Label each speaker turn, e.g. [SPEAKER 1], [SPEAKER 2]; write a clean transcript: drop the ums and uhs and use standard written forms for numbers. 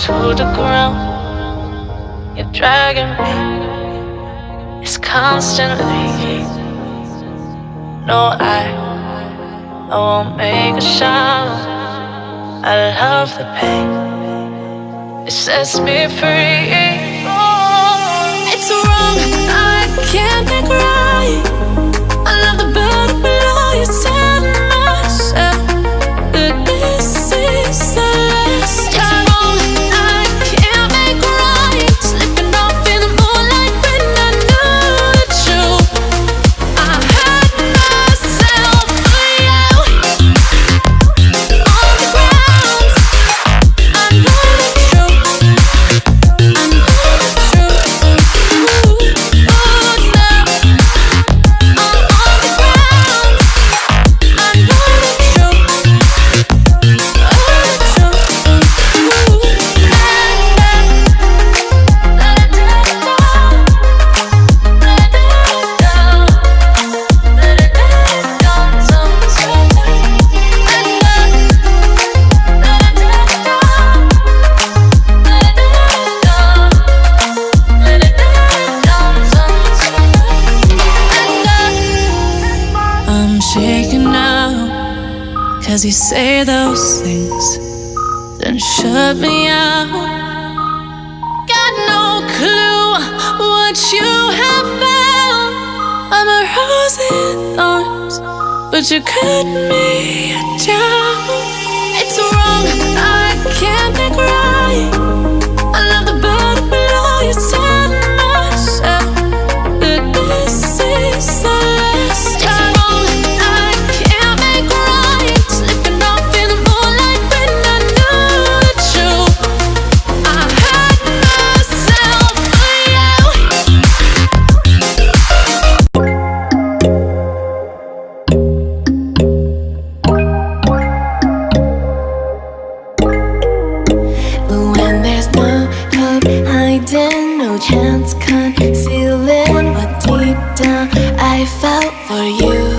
[SPEAKER 1] to the ground. You're dragging me, it's constantly. No, I won't make a sound. I love the pain, it sets me free. It's wrong, I can't make right. I love the bird below you, tell myself that this is the last time. It's wrong, I can't make right. Slipping off in the moonlight when I knew the truth. I hurt myself for you. On the ground, I know the truth. I know the truth. Oh, now I'm on the ground. I know the truth. I'm shaking now, 'cause you say those things, then shut me out. Got no clue what you have found. I'm a rose in thorns, but you cut me down. It's wrong, I can't make right. I love the bird below you, tell myself that this is the last time. It's wrong, I can't make right. Slipping off in the moonlight when I knew the truth. I hurt myself for you. But when there's no hope hiding, no chance concealing what deep down I felt for you.